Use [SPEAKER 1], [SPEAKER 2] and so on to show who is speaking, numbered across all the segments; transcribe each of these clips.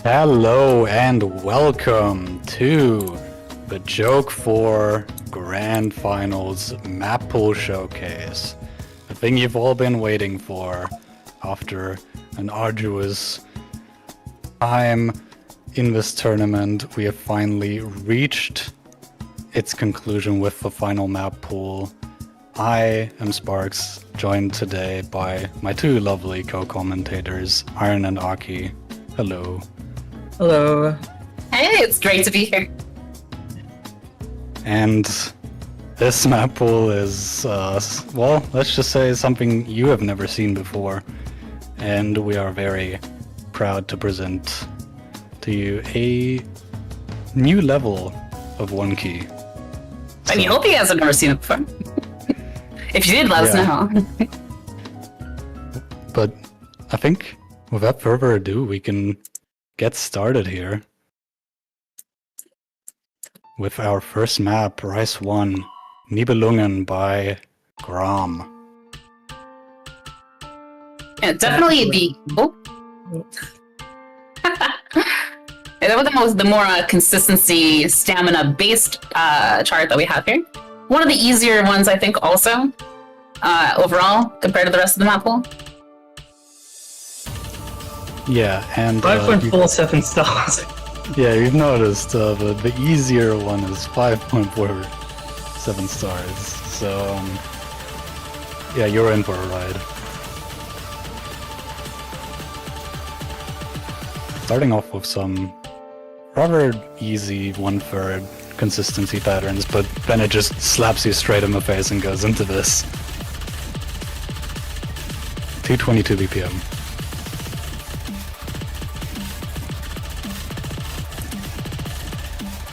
[SPEAKER 1] Hello and welcome to the JOKE4 Grand Finals Map Pool Showcase. The thing you've all been waiting for after an arduous time in this tournament. We have finally reached its conclusion with the final map pool. I am Sparxe, joined today by my two lovely co-commentators, Iron and Aki. Hello.
[SPEAKER 2] Hello.
[SPEAKER 3] Hey, it's great to be here.
[SPEAKER 1] And this map pool is, well, let's just say something you have never seen before. And we are very proud to present to you a new level of One Key.
[SPEAKER 3] I mean, hope you guys have never seen it before. If you did, let us know.
[SPEAKER 1] But I think without further ado, we can get started here with our first map, Rice 1, Nibelungen by Gram.
[SPEAKER 3] Yeah, definitely the that was the more consistency, stamina-based chart that we have here. One of the easier ones, I think, also overall compared to the rest of the map pool.
[SPEAKER 1] Yeah, and
[SPEAKER 2] 5.47 stars.
[SPEAKER 1] yeah, you've noticed the easier one is 5.47 stars. So yeah, you're in for a ride. Starting off with some rather easy 1/3 consistency patterns, but then it just slaps you straight in the face and goes into this. 222 BPM.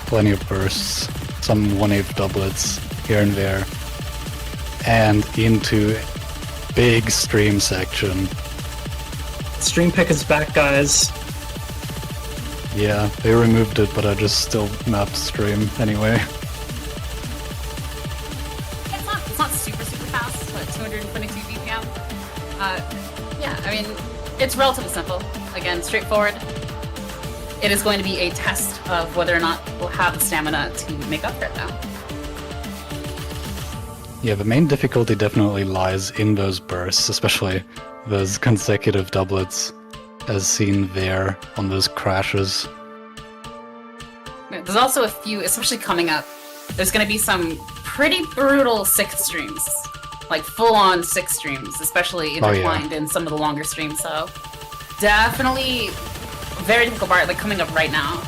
[SPEAKER 1] Plenty of bursts, some 1/8 doublets here and there, and into big stream section.
[SPEAKER 2] Stream pick is back, guys.
[SPEAKER 1] Yeah, they removed it, but I just still mapped stream anyway.
[SPEAKER 3] It's not super fast, but 222 BPM. Yeah, I mean, it's relatively simple. Again, straightforward. It is going to be a test of whether or not we'll have the stamina to make up for it, though.
[SPEAKER 1] Yeah, the main difficulty definitely lies in those bursts, especially those consecutive doublets, as seen there on those crashes.
[SPEAKER 3] There's also a few, especially coming up, there's going to be some pretty brutal 6 streams. Like full-on 6 streams, especially intertwined in some of the longer streams, so definitely very difficult part, like coming up right now.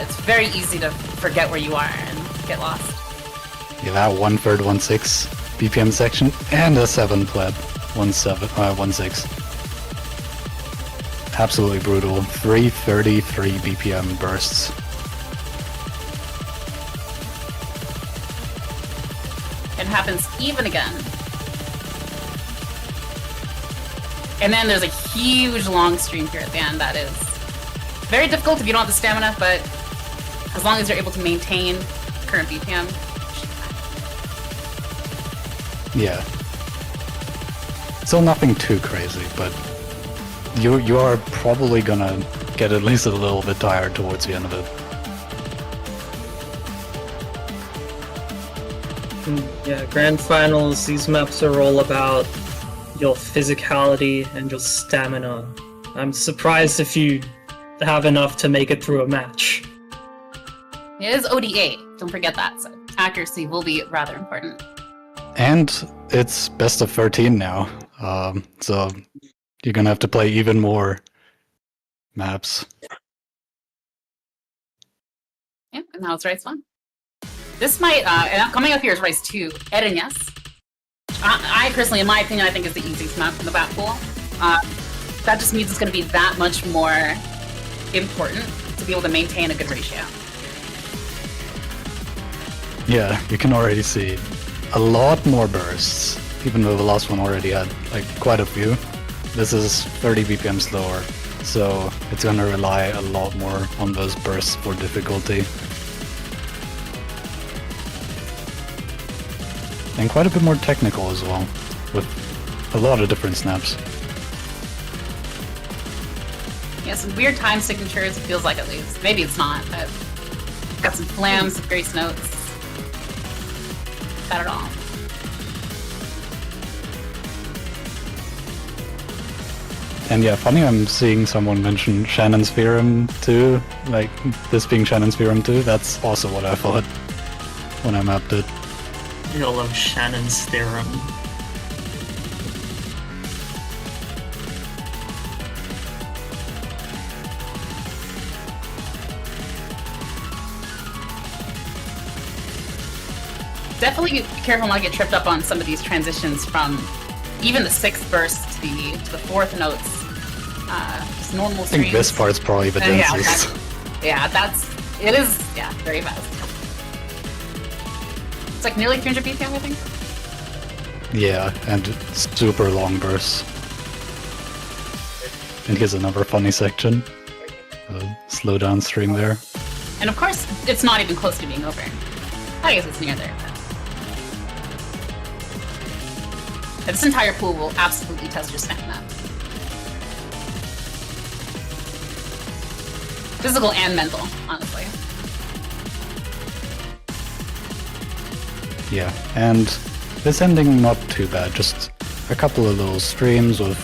[SPEAKER 3] It's very easy to forget where you are and get lost.
[SPEAKER 1] Yeah, that 1/3 1/6 BPM section and a 7 pleb 1/6. Absolutely brutal. 333 BPM bursts.
[SPEAKER 3] It happens even again. And then there's a huge long stream here at the end that is very difficult if you don't have the stamina, but as long as you're able to maintain current BPM.
[SPEAKER 1] Yeah. Still nothing too crazy, but you are probably gonna get at least a little bit tired towards the end of it.
[SPEAKER 2] Yeah, grand finals, these maps are all about your physicality and your stamina. I'm surprised if you have enough to make it through a match.
[SPEAKER 3] It is ODA, don't forget that, so accuracy will be rather important.
[SPEAKER 1] And it's best of 13 now, so you're gonna have to play even more maps.
[SPEAKER 3] Yeah, and now it's Rice 1. This might, and coming up here is Rice 2, Eren, yes. I personally, in my opinion, I think is the easiest map from the map pool. That just means it's going to be that much more important to be able to maintain a good ratio.
[SPEAKER 1] Yeah, you can already see a lot more bursts, even though the last one already had like quite a few. This is 30 BPM slower, so it's going to rely a lot more on those bursts for difficulty. And quite a bit more technical as well, with a lot of different snaps.
[SPEAKER 3] Yeah, some weird time signatures, it feels like at least. Maybe it's not, but got some flams, some grace notes. Got it all.
[SPEAKER 1] And yeah, funny I'm seeing someone mention Shannon's theorem too, like this being Shannon's theorem too. That's also what I thought when I mapped it.
[SPEAKER 2] You'll love Shannon's theorem.
[SPEAKER 3] Definitely be careful not to get tripped up on some of these transitions from even the 6th burst to the 4th notes. Just normal
[SPEAKER 1] I think
[SPEAKER 3] streams.
[SPEAKER 1] this part's probably the densest.
[SPEAKER 3] It is very fast. It's like nearly 300 BPM, I think.
[SPEAKER 1] Yeah, and super long bursts. And here's another funny section. Slow down stream there.
[SPEAKER 3] And of course, it's not even close to being over. I guess it's near there. But this entire pool will absolutely test your stamina. Physical and mental, honestly.
[SPEAKER 1] Yeah, and this ending not too bad, just a couple of little streams with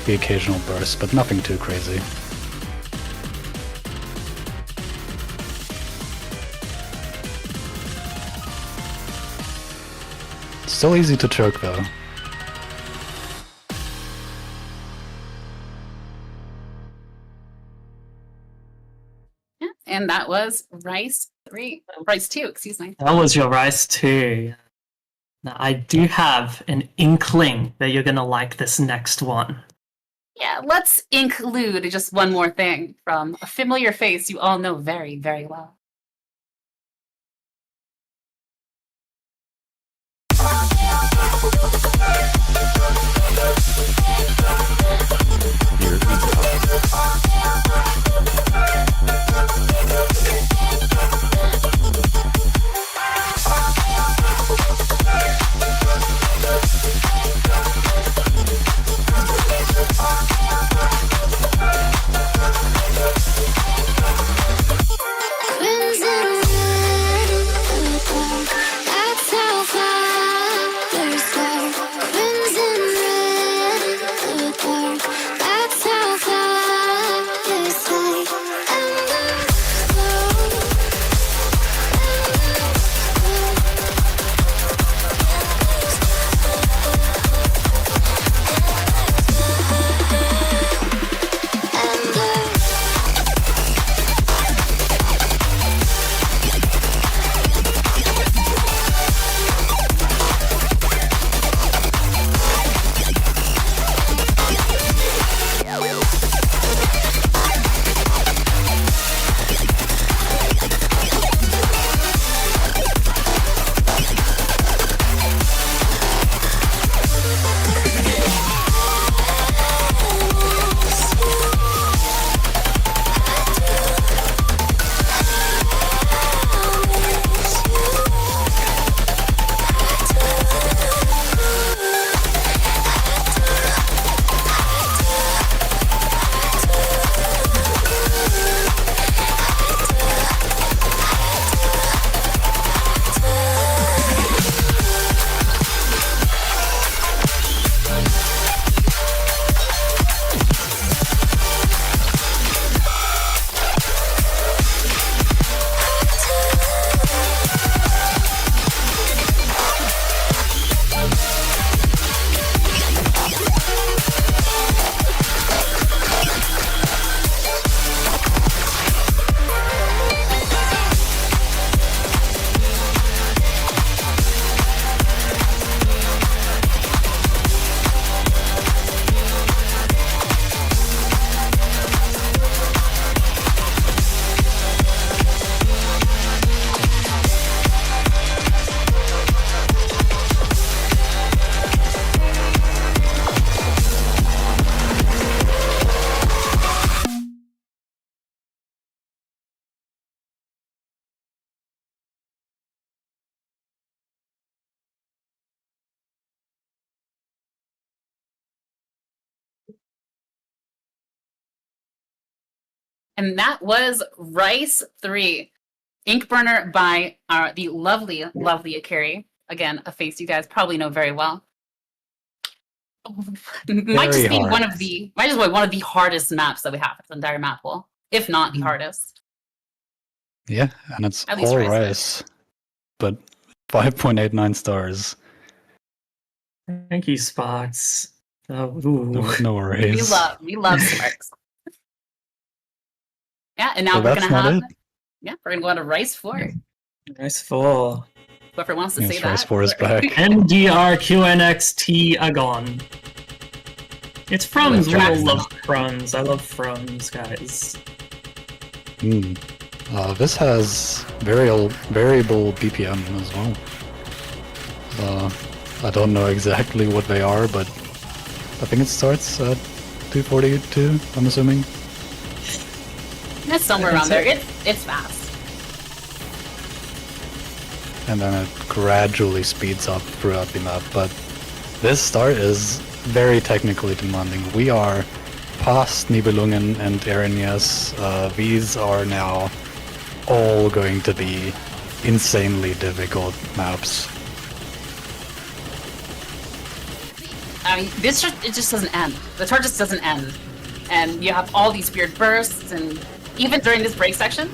[SPEAKER 1] the occasional burst, but nothing too crazy. Still easy to choke though.
[SPEAKER 3] Yeah, and that was Rice 2, excuse me.
[SPEAKER 2] That was your Rice 2. Now, I do have an inkling that you're gonna like this next one.
[SPEAKER 3] Yeah, let's include just one more thing from a familiar face you all know very, very well.
[SPEAKER 4] That's how flowers go. Crimson red.
[SPEAKER 3] And that was Rice 3. Ink Burner by the lovely, lovely Akiri. Again, a face you guys probably know very well. Might just be one of the hardest maps that we have. It's the entire map pool, if not the hardest.
[SPEAKER 1] Yeah, and it's all Rice, but 5.89 stars.
[SPEAKER 2] Thank you, Sparxe. Oh,
[SPEAKER 1] no worries.
[SPEAKER 3] We love Sparxe. Yeah, and now we're gonna have. Yeah, we're gonna go on to Rice 4.
[SPEAKER 2] Rice 4.
[SPEAKER 3] Whoever wants to say that.
[SPEAKER 1] Rice 4 is back.
[SPEAKER 2] MDRQNXT Agon. It's Frums. We all love Frums. I love Frums, guys.
[SPEAKER 1] This has variable BPM as well. I don't know exactly what they are, but I think it starts at 242, I'm assuming.
[SPEAKER 3] It's somewhere around there. It's fast.
[SPEAKER 1] And then it gradually speeds up throughout the map, but this start is very technically demanding. We are past Nibelungen and Erinias. These are now all going to be insanely difficult maps.
[SPEAKER 3] I mean, it just doesn't end. The tour just doesn't end. And you have all these weird bursts, and even during this break section,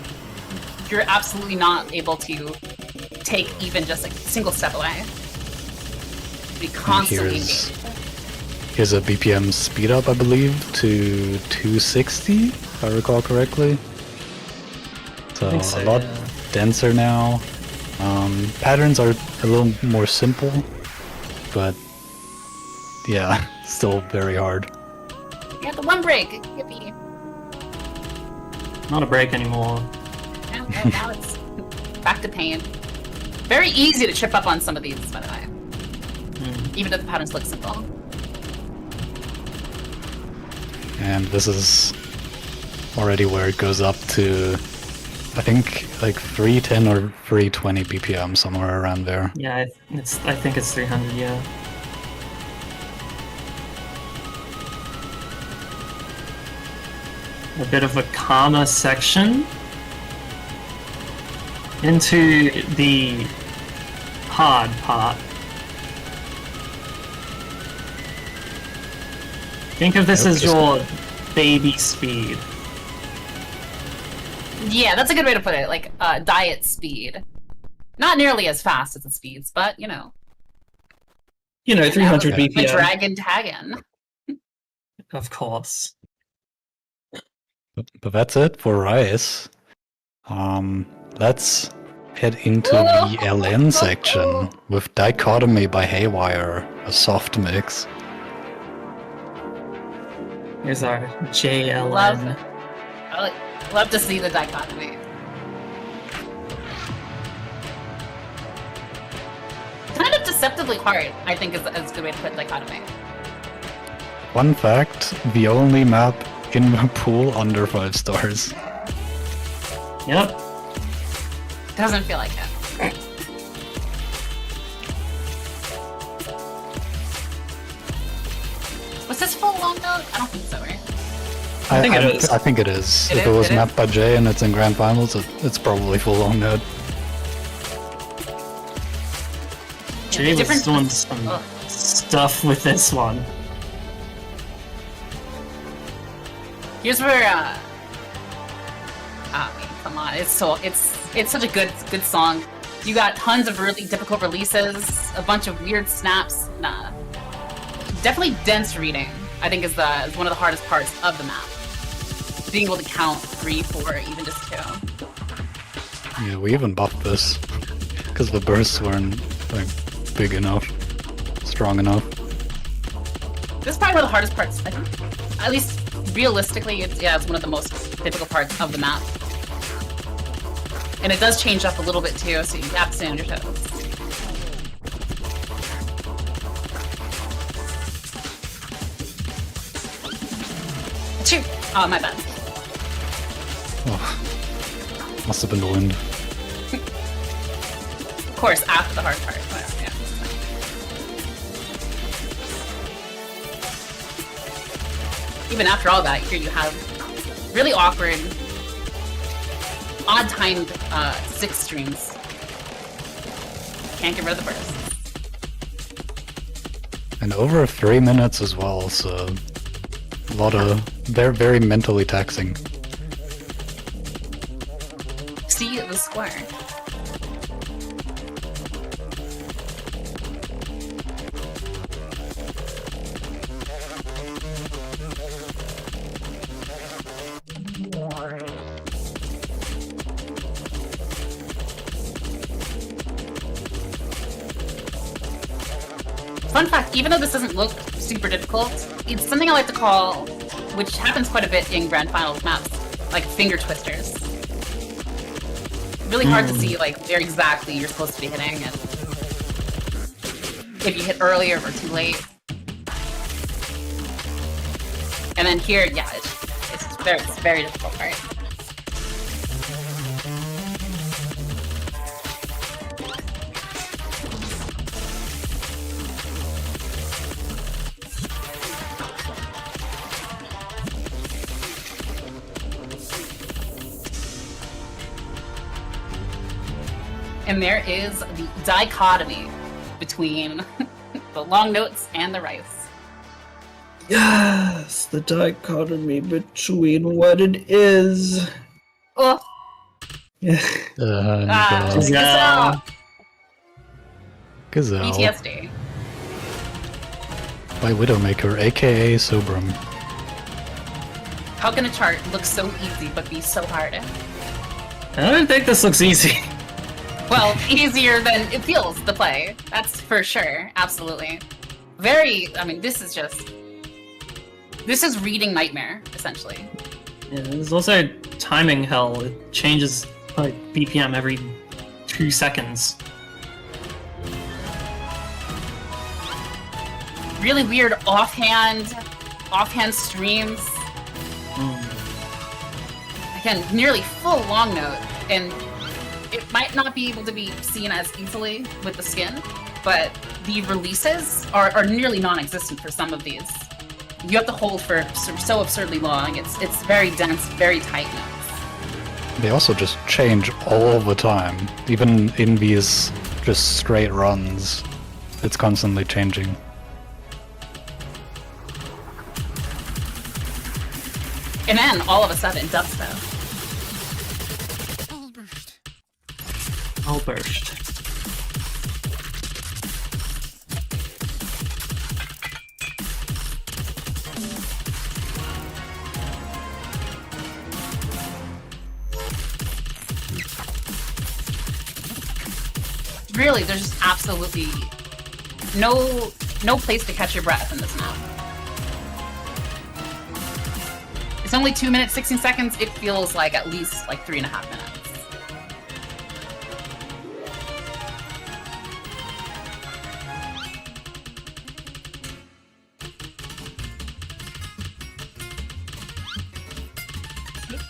[SPEAKER 3] you're absolutely not able to take even just a single step away. Be constantly engaged.
[SPEAKER 1] Here's a BPM speed up, I believe, to 260, if I recall correctly. So a lot denser now. Patterns are a little more simple, but yeah, still very hard.
[SPEAKER 3] You got the one break. Yippee.
[SPEAKER 2] Not a break anymore.
[SPEAKER 3] Now it's back to pain. Very easy to trip up on some of these, by the way. Even if the patterns look simple.
[SPEAKER 1] And this is already where it goes up to, I think, like 310 or 320 BPM, somewhere around there.
[SPEAKER 2] Yeah, I think it's 300, yeah. A bit of a calmer section into the hard part. Think of this as your baby speed.
[SPEAKER 3] Yeah, that's a good way to put it. Like diet speed. Not nearly as fast as the speeds, but you know.
[SPEAKER 2] 300 BPM.
[SPEAKER 3] The dragon taggin.
[SPEAKER 2] Of course.
[SPEAKER 1] But that's it for Rice. Let's head into the LN section with Dichotomy by Haywire, a soft mix.
[SPEAKER 2] Here's our JLN.
[SPEAKER 3] Love to see the dichotomy. Kind of deceptively hard, I think is a good way to put dichotomy.
[SPEAKER 1] Fun fact, the only map in the pool under 5 stars.
[SPEAKER 2] Yep.
[SPEAKER 3] Doesn't feel like it. Was this full long note? I don't think so, right?
[SPEAKER 1] I think it is. If it was mapped by Jay and it's in Grand Finals, it's probably full long note.
[SPEAKER 2] Jay was doing some stuff with this one.
[SPEAKER 3] Here's where I mean, come on, it's such a good song. You got tons of really difficult releases, a bunch of weird snaps. Definitely dense reading, I think is one of the hardest parts of the map. Being able to count 3, 4, even just 2.
[SPEAKER 1] Yeah, we even buffed this because the bursts weren't like big enough, strong enough.
[SPEAKER 3] This is probably one of the hardest parts, I think. At least realistically, it's one of the most difficult parts of the map. And it does change up a little bit too, so you have to stay on your toes. Achoo! Oh, my bad.
[SPEAKER 1] Oh, must have been the wind.
[SPEAKER 3] Of course, after the hard part. But, yeah. Even after all that, here you have really awkward odd timed 6 streams. Can't get rid of the bursts.
[SPEAKER 1] And over 3 minutes as well, so a lot of very mentally taxing.
[SPEAKER 3] See the square. Fun fact, even though this doesn't look super difficult, it's something I like to call, which happens quite a bit in Grand Finals maps, like finger twisters. Really hard to see like where exactly you're supposed to be hitting, and if you hit earlier or too late. And then here, yeah, it's very difficult, right? And there is the dichotomy between the long notes and the rice.
[SPEAKER 2] Yes, the dichotomy between what it is.
[SPEAKER 3] Oh,
[SPEAKER 2] Yeah.
[SPEAKER 1] Gazelle.
[SPEAKER 3] PTSD.
[SPEAKER 1] By Widowmaker, aka Sobrum.
[SPEAKER 3] How can a chart look so easy but be so hard?
[SPEAKER 2] I don't think this looks easy.
[SPEAKER 3] Well, easier than it feels to play. That's for sure. Absolutely. I mean, this is reading Nightmare, essentially.
[SPEAKER 2] Yeah, there's also timing hell. It changes like BPM every 2 seconds.
[SPEAKER 3] Really weird offhand streams. Again, nearly full long note, and it might not be able to be seen as easily with the skin, but the releases are nearly non-existent for some of these. You have to hold for so absurdly long. It's very dense, very tight notes.
[SPEAKER 1] They also just change all the time. Even in these just straight runs, it's constantly changing.
[SPEAKER 3] And then, all of a sudden, dubstep.
[SPEAKER 2] All burst.
[SPEAKER 3] Really, there's just absolutely no place to catch your breath in this map. It's only 2 minutes, 16 seconds. It feels like at least like 3.5 minutes.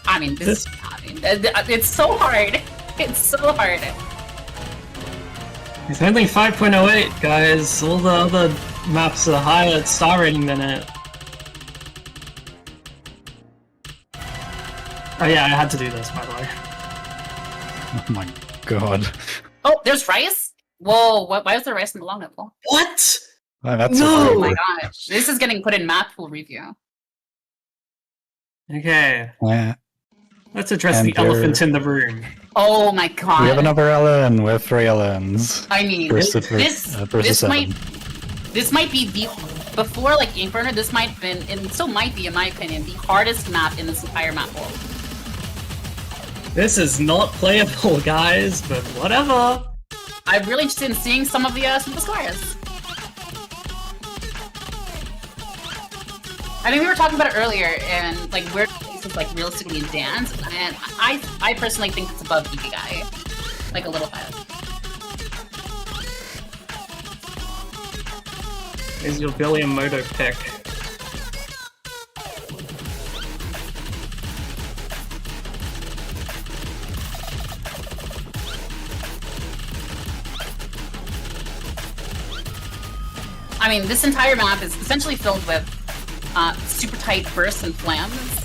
[SPEAKER 3] I mean, it's so hard. It's so hard.
[SPEAKER 2] It's only 5.08, guys. All the other maps are higher star rating than it. Oh yeah, I had to do this, by the way.
[SPEAKER 1] Oh my god.
[SPEAKER 3] Oh, there's rice? Whoa, why is there rice in the long nipple?
[SPEAKER 2] What?
[SPEAKER 1] That's
[SPEAKER 2] No!
[SPEAKER 3] Oh my gosh. This is getting put in map pool review.
[SPEAKER 2] Okay,
[SPEAKER 1] Yeah.
[SPEAKER 2] let's address
[SPEAKER 1] And
[SPEAKER 2] the elephant in the room.
[SPEAKER 3] Oh my god.
[SPEAKER 1] We have another LN with 3 LNs.
[SPEAKER 3] I mean,
[SPEAKER 1] Versus
[SPEAKER 3] this
[SPEAKER 1] 7.
[SPEAKER 3] might be the before like Inkburner. This might have been, and still might be, in my opinion, the hardest map in this entire map world.
[SPEAKER 2] This is not playable, guys, but whatever.
[SPEAKER 3] I'm really interested in seeing some of the squares. I mean, we were talking about it earlier, and like where places like realistically in dance, and I personally think it's above Ikigai, like a little bit.
[SPEAKER 2] Here's your Billy and Moto pick.
[SPEAKER 3] I mean, this entire map is essentially filled with super tight bursts and flams.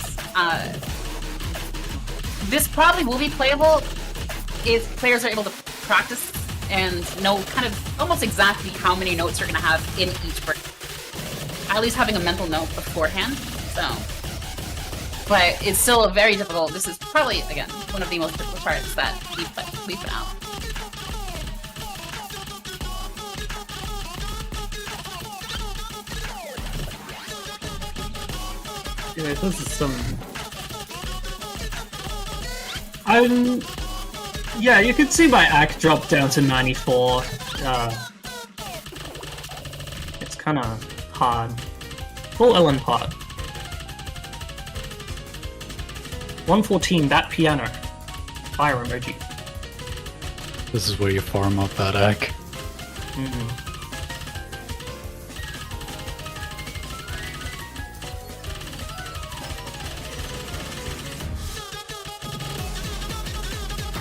[SPEAKER 3] this probably will be playable if players are able to practice and know kind of almost exactly how many notes you're going to have in each break. At least having a mental note beforehand, so. But it's still a very difficult, this is probably, again, one of the most difficult charts that we've put out.
[SPEAKER 2] Yeah, this is some... yeah, you can see my act dropped down to 94. It's kinda hard. Full Ellen part. 114, that piano. Fire emoji.
[SPEAKER 1] This is where you farm up that egg.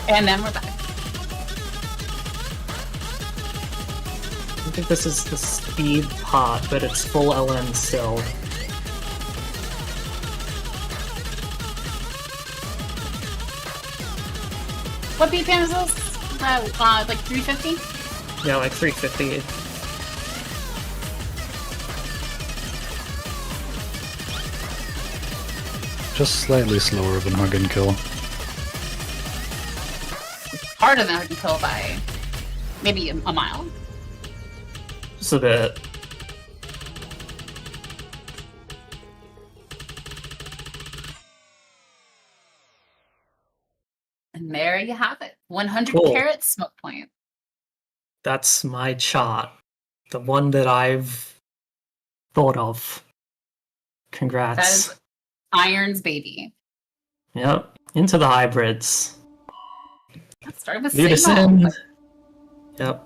[SPEAKER 3] And then we're back.
[SPEAKER 2] I think this is the speed part, but it's full LN still.
[SPEAKER 3] What BPM is this? Like 350?
[SPEAKER 2] Yeah, like 350.
[SPEAKER 1] Just slightly slower than Hug and Kill.
[SPEAKER 3] Harder than I can kill by maybe a mile.
[SPEAKER 2] Just a bit.
[SPEAKER 3] And there you have it. 100
[SPEAKER 2] Cool.
[SPEAKER 3] carat smoke point.
[SPEAKER 2] That's my chart. The one that I've thought of. Congrats.
[SPEAKER 3] That is Iron's baby.
[SPEAKER 2] Yep. Into the hybrids.
[SPEAKER 3] Let's start with
[SPEAKER 2] Unison.
[SPEAKER 3] Signal.
[SPEAKER 2] Yep.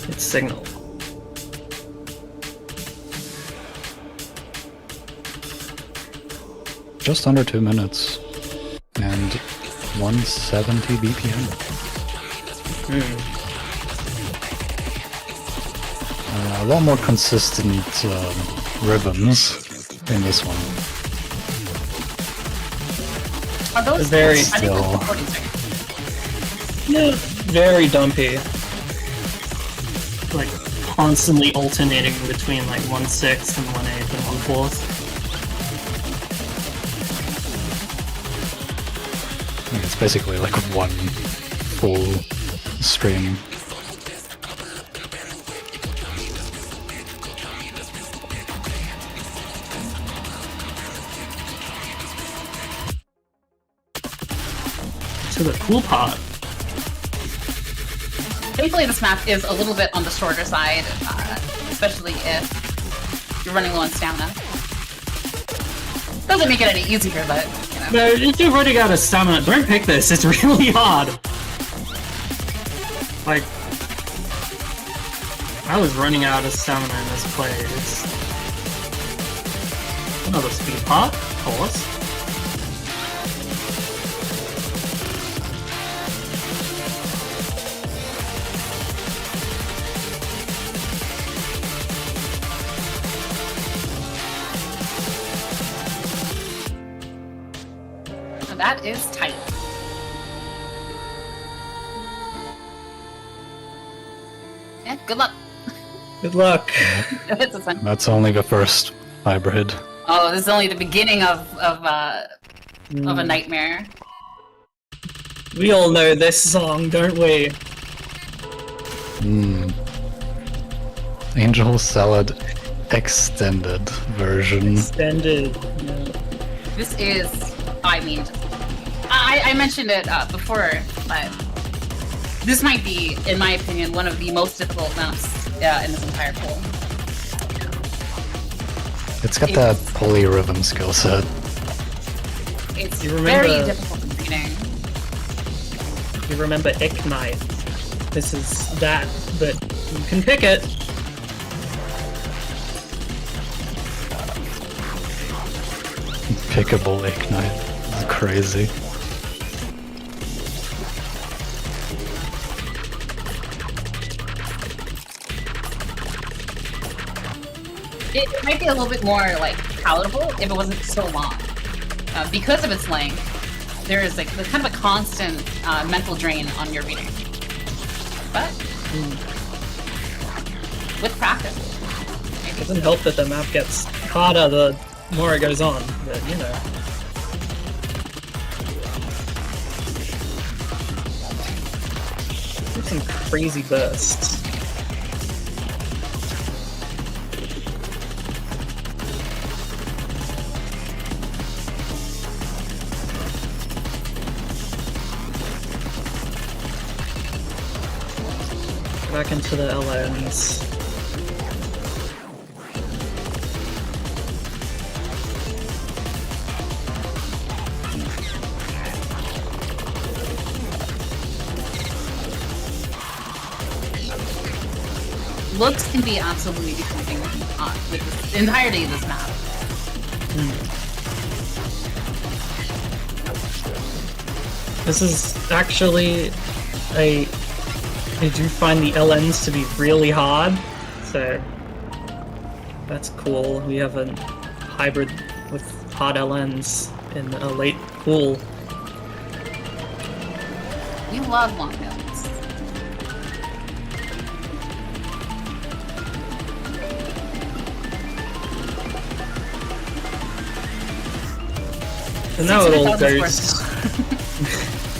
[SPEAKER 2] It's Signal.
[SPEAKER 1] Just under 2 minutes. And 170 BPM. A lot more consistent rhythms in this one.
[SPEAKER 3] Are those
[SPEAKER 2] Very
[SPEAKER 3] I think those
[SPEAKER 1] still.
[SPEAKER 3] recordings are-
[SPEAKER 2] Yeah. Very dumpy. Like constantly alternating between like 1/6 and 1/8 and 1/4.
[SPEAKER 1] It's basically like one full stream.
[SPEAKER 2] To the cool part.
[SPEAKER 3] Thankfully, this map is a little bit on the shorter side, especially if you're running low on stamina. Doesn't make it any easier, but you know.
[SPEAKER 2] No, if you're running out of stamina, don't pick this. It's really hard. Like, I was running out of stamina in this play. It's another speed part, of course.
[SPEAKER 3] That is tight. Yeah, good luck.
[SPEAKER 2] Good luck.
[SPEAKER 3] It's a fun.
[SPEAKER 1] That's only the first hybrid.
[SPEAKER 3] Oh, this is only the beginning of a nightmare.
[SPEAKER 2] We all know this song, don't we?
[SPEAKER 1] Angel Salad extended version.
[SPEAKER 2] Extended. Yeah.
[SPEAKER 3] This is, I mean, I mentioned it before, but this might be, in my opinion, one of the most difficult maps in this entire pool.
[SPEAKER 1] It's got that polyrhythm skill set.
[SPEAKER 3] It's
[SPEAKER 2] You remember-
[SPEAKER 3] very difficult in the beginning.
[SPEAKER 2] You remember Ignite. This is that, but you can pick it.
[SPEAKER 1] Pickable Ignite. It's crazy.
[SPEAKER 3] it might be a little bit more like palatable if it wasn't so long. Because of its length, there is like kind of a constant mental drain on your reading. But with practice,
[SPEAKER 2] It doesn't help that the map gets harder the more it goes on, but you know. There's some crazy bursts. Back into the LNs.
[SPEAKER 3] looks can be absolutely deceiving with the entirety of this map.
[SPEAKER 2] This is actually I do find the LNs to be really hard, so that's cool. We have a hybrid with hard LNs in a late pool.
[SPEAKER 3] We love long noses.
[SPEAKER 2] And now it all goes.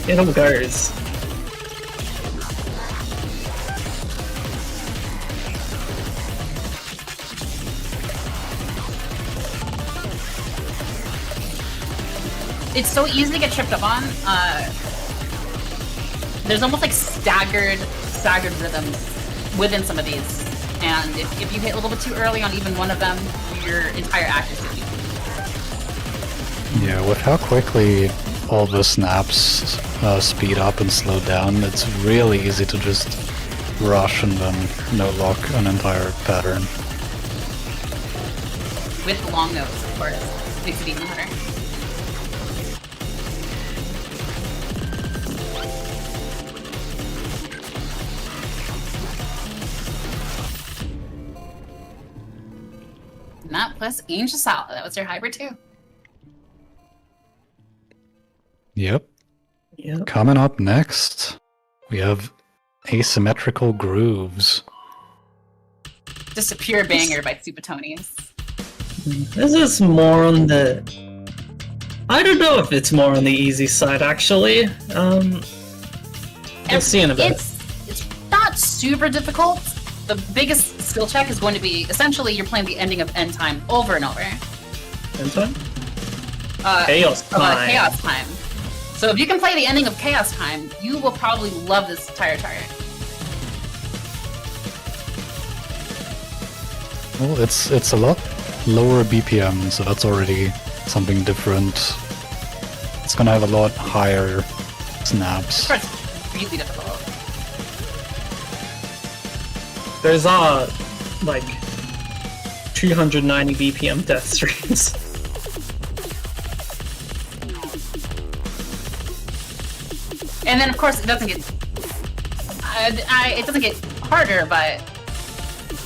[SPEAKER 2] It all goes.
[SPEAKER 3] It's so easy to get tripped up on. There's almost like staggered rhythms within some of these, and if you hit a little bit too early on even one of them, your entire act is defeated.
[SPEAKER 1] Yeah, with how quickly all the snaps speed up and slow down, it's really easy to just rush and then no-lock an entire pattern.
[SPEAKER 3] With the long nose, of course, makes it even harder. And that plus Angel Salad, that was your hybrid too.
[SPEAKER 1] Yep.
[SPEAKER 2] Yep.
[SPEAKER 1] Coming up next, we have Asymmetrical Grooves.
[SPEAKER 3] Just a pure banger by Supatonies.
[SPEAKER 2] This is more on the... I don't know if it's more on the easy side, actually. We'll see in a bit.
[SPEAKER 3] It's not super difficult. The biggest skill check is going to be, essentially, you're playing the ending of End Time over and over.
[SPEAKER 2] End Time? Chaos Time.
[SPEAKER 3] Chaos Time. So if you can play the ending of Chaos Time, you will probably love this entire target.
[SPEAKER 1] Well, it's a lot lower BPM, so that's already something different. It's gonna have a lot higher snaps.
[SPEAKER 3] It's really difficult.
[SPEAKER 2] There's like 290 BPM death streams.
[SPEAKER 3] And then, of course, it doesn't get harder, but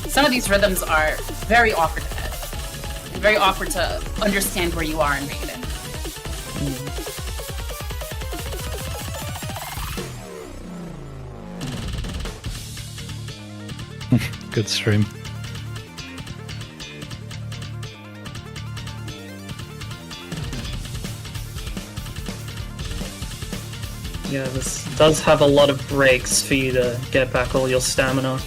[SPEAKER 3] some of these rhythms are very awkward to hit. And very awkward to understand where you are and read it.
[SPEAKER 1] Good stream.
[SPEAKER 2] Yeah, this does have a lot of breaks for you to get back all your stamina.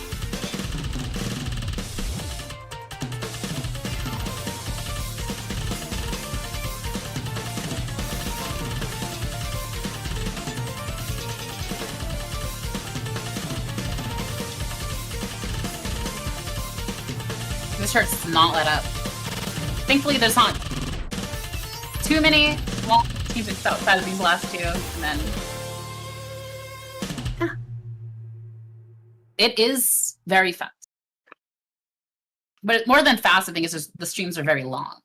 [SPEAKER 3] This hurts to not let up. Thankfully, there's not too many small teams outside of these last two, and then it is very fast. But more than fast, I think it's just the streams are very long.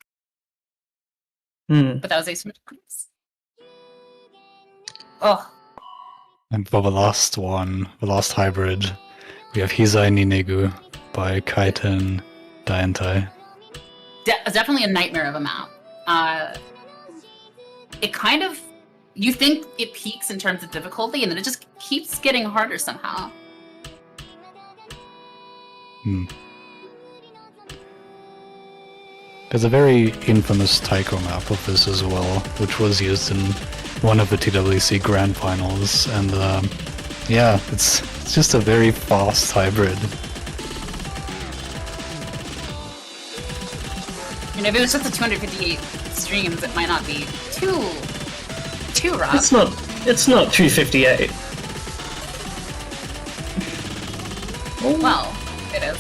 [SPEAKER 3] But that was asymmetrical. Oh.
[SPEAKER 1] And for the last one, the last hybrid, we have Hisai Ninegu by Kaiten Daentai.
[SPEAKER 3] definitely a nightmare of a map. It kind of, you think it peaks in terms of difficulty, and then it just keeps getting harder somehow.
[SPEAKER 1] There's a very infamous Taiko map of this as well, which was used in one of the TWC Grand Finals, and yeah, it's just a very fast hybrid.
[SPEAKER 3] And if it was just the 258 streams, it might not be too rough.
[SPEAKER 2] It's not 258.
[SPEAKER 3] Well, it is.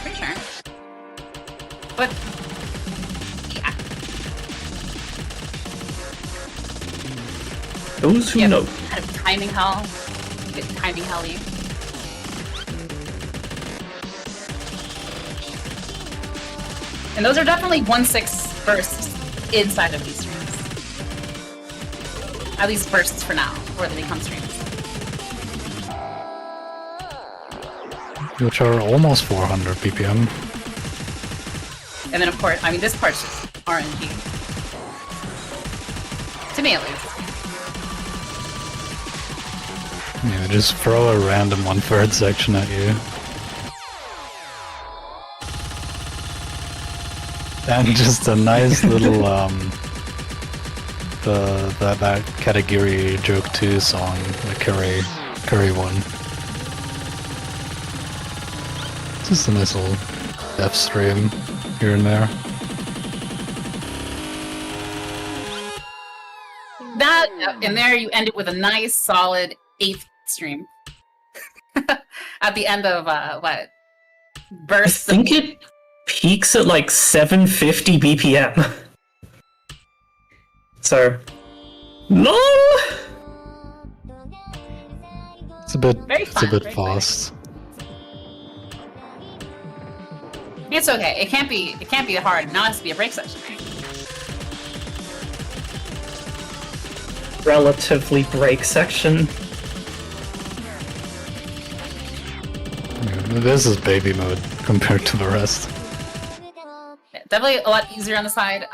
[SPEAKER 3] Pretty sure. But yeah.
[SPEAKER 2] Those who know.
[SPEAKER 3] Kind of timing hell. Get timing hell-y. And those are definitely 1/6 bursts inside of these streams. At least bursts for now, before they become streams.
[SPEAKER 1] Which are almost 400 BPM.
[SPEAKER 3] And then of course, I mean, this part's just RNG. To me at least.
[SPEAKER 1] Yeah, just throw a random 1/3 section at you. And just a nice little that category JOKE4 song, the curry one. Just a nice little death stream here and there.
[SPEAKER 3] That, and there you end it with a nice solid 8th stream. At the end of, what? Bursts
[SPEAKER 2] I think it peaks at like 750 BPM. So, no.
[SPEAKER 1] It's a bit
[SPEAKER 3] Very fun, very
[SPEAKER 1] fast.
[SPEAKER 3] It's okay. It can't be hard. Now it has to be a break section, right?
[SPEAKER 2] Relatively break section.
[SPEAKER 1] Yeah, this is baby mode compared to the rest.
[SPEAKER 3] Yeah, definitely a lot easier on the side.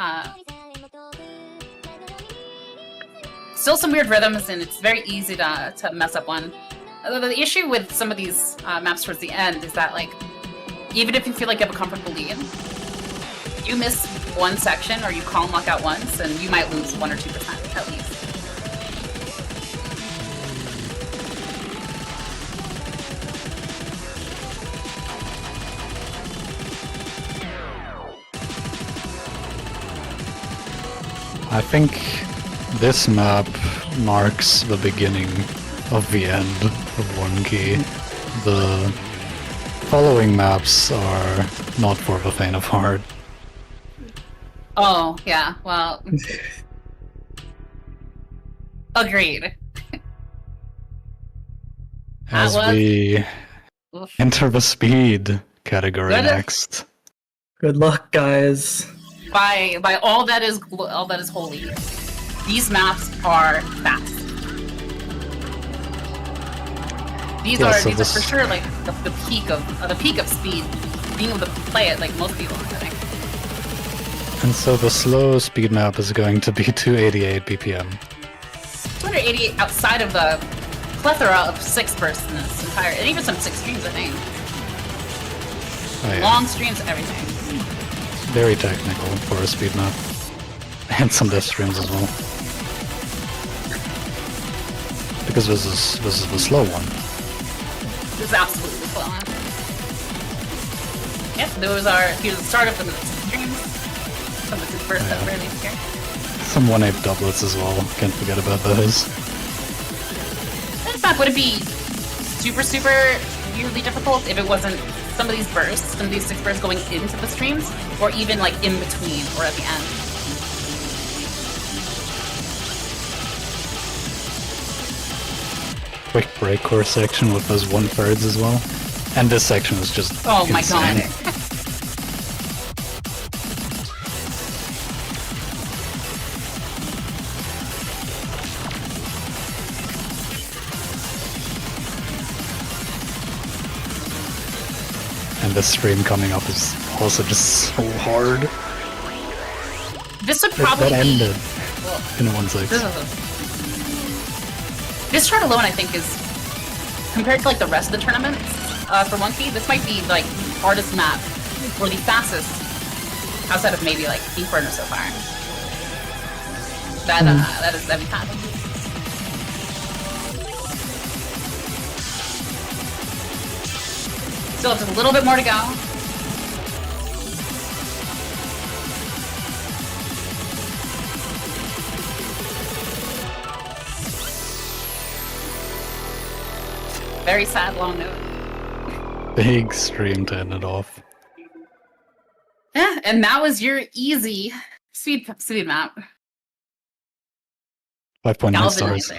[SPEAKER 3] Still some weird rhythms, and it's very easy to mess up one. The issue with some of these maps towards the end is that, like, even if you feel like you have a comfortable lead, you miss one section or you column lock out once, and you might lose 1 or 2% at least.
[SPEAKER 1] I think this map marks the beginning of the end of One Key. The following maps are not for the faint of heart.
[SPEAKER 3] Oh, yeah, well... Agreed.
[SPEAKER 1] As
[SPEAKER 3] was-
[SPEAKER 1] we
[SPEAKER 3] Oof.
[SPEAKER 1] enter the speed category
[SPEAKER 3] Good.
[SPEAKER 1] next.
[SPEAKER 2] Good luck, guys.
[SPEAKER 3] By all that is holy, these maps are fast. These
[SPEAKER 1] Yeah,
[SPEAKER 3] are
[SPEAKER 1] so
[SPEAKER 3] these
[SPEAKER 1] this-
[SPEAKER 3] are for sure like the peak of speed. Being able to play it like most people, I think.
[SPEAKER 1] And so the slow speed map is going to be 288 BPM.
[SPEAKER 3] 288 outside of the plethora of 6 bursts in this entire, and even some 6 streams, I think.
[SPEAKER 1] Oh, yeah.
[SPEAKER 3] Long streams, everything.
[SPEAKER 1] Very technical for a speed map. And some death streams as well. Because this is the slow one.
[SPEAKER 3] This is absolutely the flow. Yep, here's the start of the streams. Some of the bursts that were released here.
[SPEAKER 1] Some 1/8 doublets as well, can't forget about those.
[SPEAKER 3] In fact, would it be super weirdly difficult if it wasn't some of these bursts, some of these 6 bursts going into the streams, or even like in between or at the end?
[SPEAKER 1] Quick breakcore section with those 1/3 as well. And this section is just
[SPEAKER 3] Oh my
[SPEAKER 1] insane.
[SPEAKER 3] god.
[SPEAKER 1] And the stream coming up is also just so hard.
[SPEAKER 3] This would probably
[SPEAKER 1] that
[SPEAKER 3] be...
[SPEAKER 1] ended in 1-6.
[SPEAKER 3] This chart alone, I think, is... Compared to, like, the rest of the tournaments, for 1K, this might be, like, the hardest map, or the fastest, outside of maybe, like, Inferno so far. That we've had. Still have just a little bit more to go. Very sad long note.
[SPEAKER 1] Big stream to end it off.
[SPEAKER 3] Yeah, and that was your easy speed map.
[SPEAKER 1] 5.9 stars.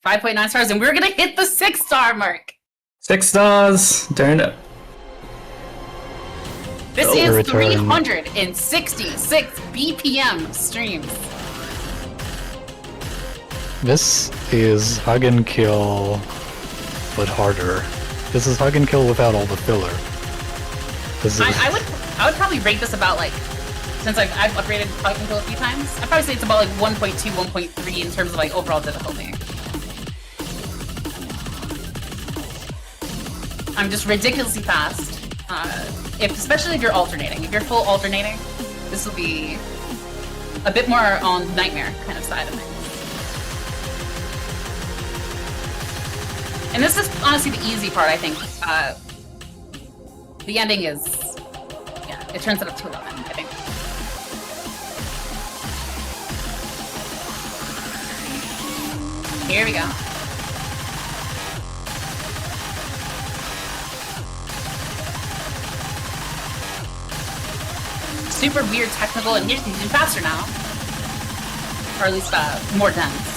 [SPEAKER 3] 5.9 stars, and we're gonna hit the 6-star mark.
[SPEAKER 2] 6 stars. Darn it.
[SPEAKER 3] This is 366 BPM streams.
[SPEAKER 1] This is hug and kill, but harder. This is hug and kill without all the filler. This is...
[SPEAKER 3] I would probably rate this about, like, since I've upgraded hug and kill a few times, I'd probably say it's about like 1.2, 1.3 in terms of like overall difficulty. I'm just ridiculously fast. Especially if you're alternating. If you're full alternating, this will be a bit more on nightmare kind of side of things. And this is honestly the easy part, I think. The ending is, yeah, it turns it up to 11, I think. Here we go. Super weird technical, and here's even faster now. Or at least more dense.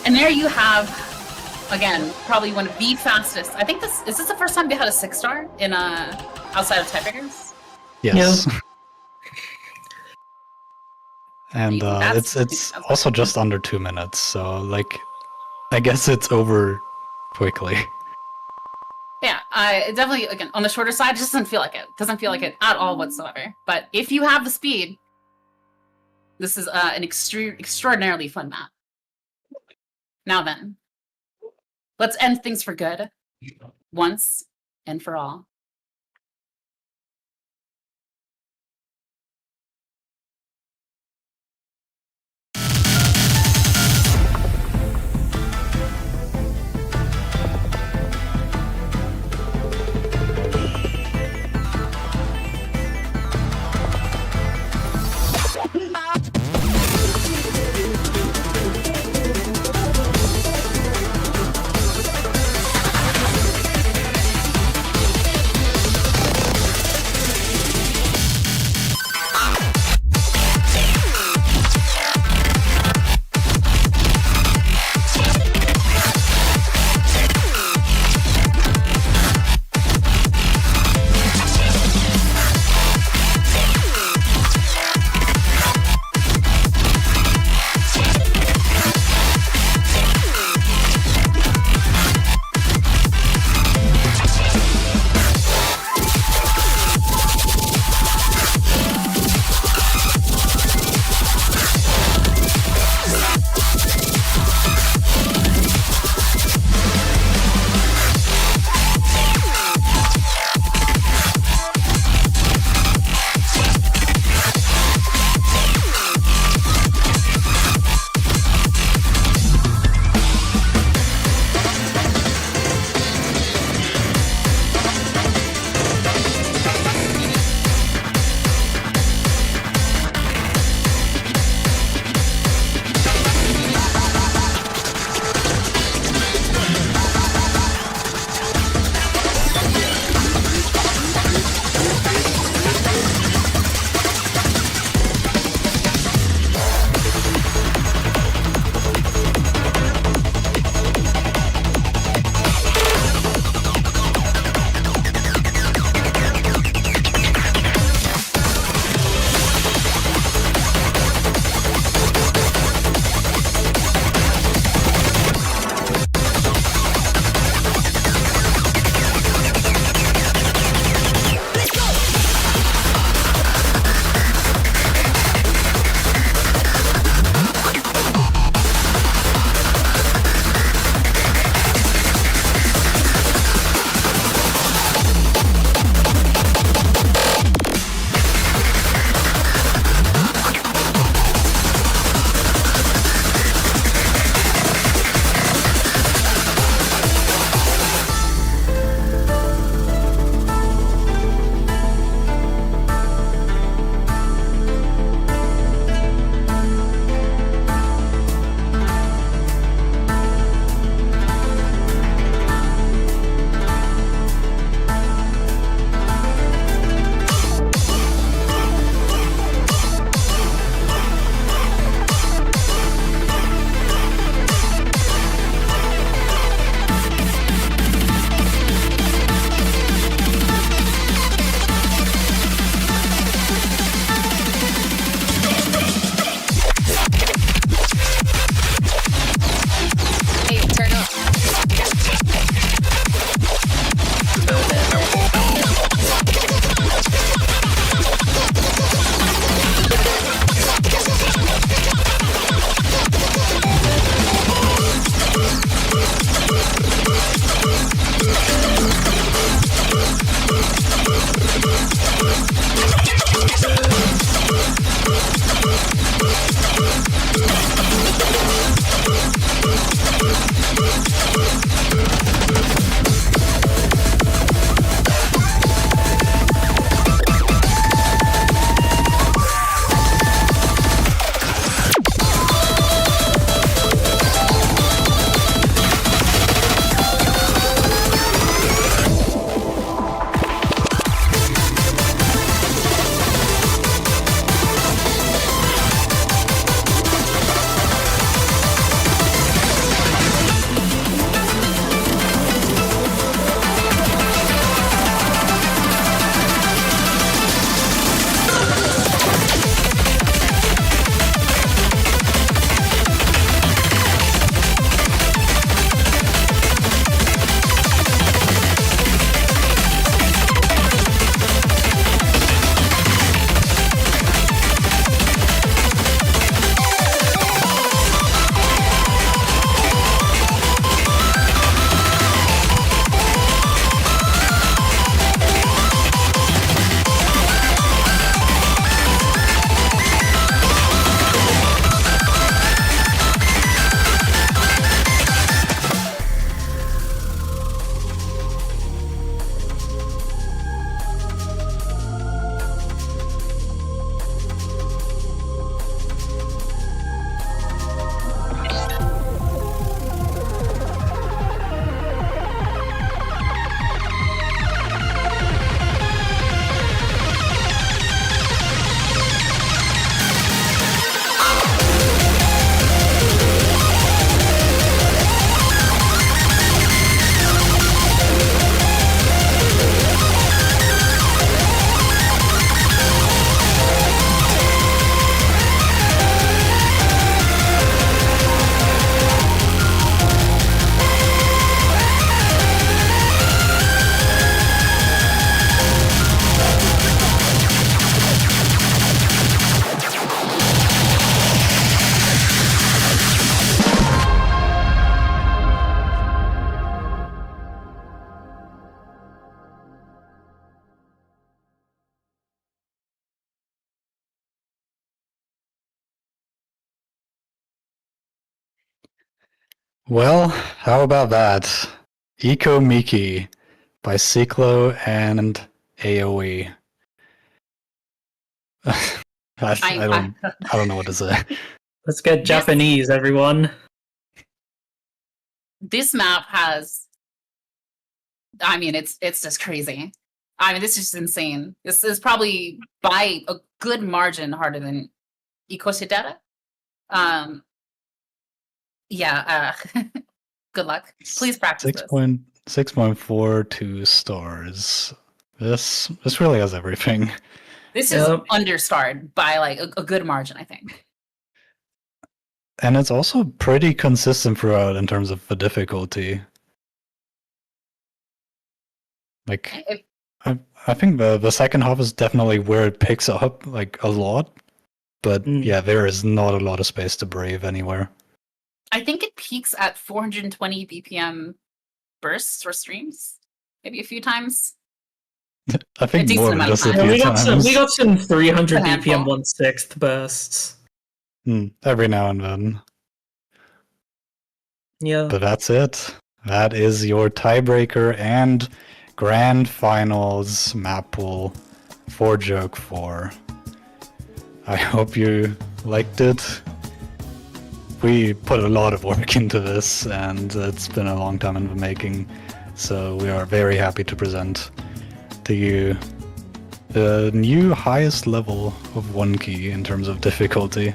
[SPEAKER 3] And there you have, again, probably one of the fastest. I think is this the first time they had a 6-star in outside of tiebreakers?
[SPEAKER 1] Yes.
[SPEAKER 2] Yeah.
[SPEAKER 1] And it's also just under 2 minutes, so like, I guess it's over quickly.
[SPEAKER 3] Yeah, it definitely, again, on the shorter side, it just doesn't feel like it. Doesn't feel like it at all whatsoever. But if you have the speed, this is an extraordinarily fun map. Now then, let's end things for good, once and for all.
[SPEAKER 1] Well, how about that? Eco Miki by Ciclo and AoE. I don't know what to say.
[SPEAKER 2] Let's get Japanese, everyone.
[SPEAKER 3] This map has, I mean, it's just crazy. I mean, this is just insane. This is probably by a good margin harder than Ikoshidera. Yeah, good luck. Please practice this.
[SPEAKER 1] 6.42 stars. This really has everything.
[SPEAKER 3] This is understarred by like a good margin, I think.
[SPEAKER 1] And it's also pretty consistent throughout in terms of the difficulty. Like, I think the second half is definitely where it picks up like a lot. But yeah, there is not a lot of space to brave anywhere.
[SPEAKER 3] I think it peaks at 420 BPM bursts or streams, maybe a few times.
[SPEAKER 1] I think more than just a few
[SPEAKER 2] times. We got some 300 BPM 1/6 bursts.
[SPEAKER 1] Every now and then.
[SPEAKER 2] Yeah.
[SPEAKER 1] But that's it. That is your tiebreaker and grand finals map pool for JOKE4. I hope you liked it. We put a lot of work into this, and it's been a long time in the making, so we are very happy to present to you the new highest level of 1 key in terms of difficulty.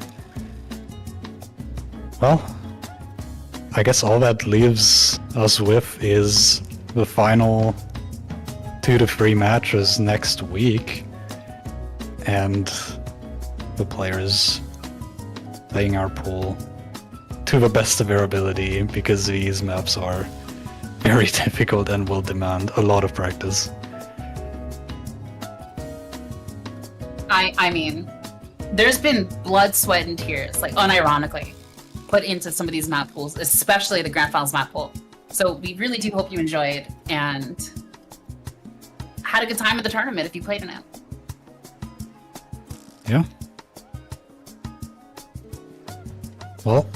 [SPEAKER 1] Well, I guess all that leaves us with is the final 2 to 3 matches next week, and the players playing our pool to the best of their ability, because these maps are very difficult and will demand a lot of practice.
[SPEAKER 3] I mean, there's been blood, sweat, and tears, like unironically, put into some of these map pools, especially the Grand Finals map pool. So we really do hope you enjoyed and had a good time at the tournament if you played in it.
[SPEAKER 1] Yeah. Well,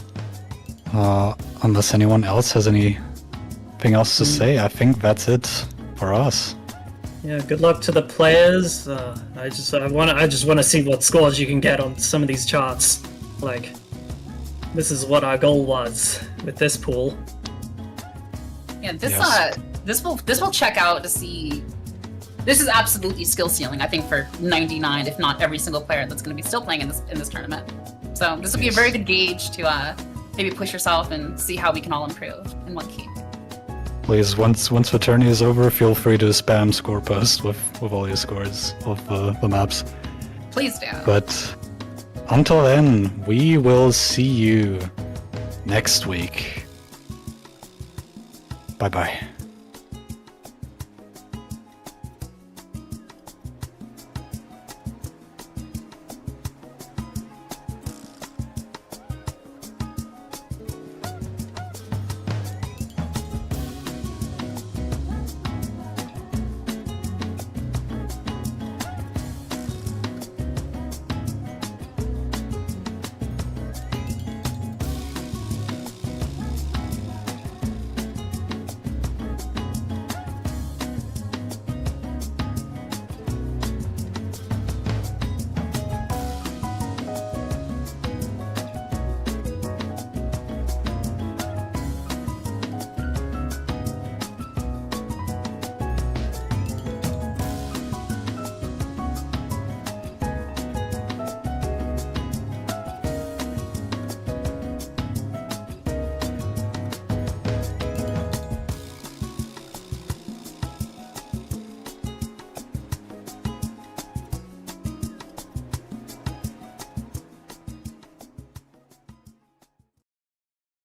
[SPEAKER 1] unless anyone else has anything else to say, I think that's it for us.
[SPEAKER 2] Yeah, good luck to the players. I just want to see what scores you can get on some of these charts. Like, this is what our goal was with this pool.
[SPEAKER 3] Yeah, this will check out to see. This is absolutely skill ceiling, I think, for 99, if not every single player that's going to be still playing in this tournament. So this will be a very good gauge to maybe push yourself and see how we can all improve in 1 key.
[SPEAKER 1] Please, once the tourney is over, feel free to spam score post with all your scores of the maps.
[SPEAKER 3] Please do.
[SPEAKER 1] But until then, we will see you next week. Bye-bye.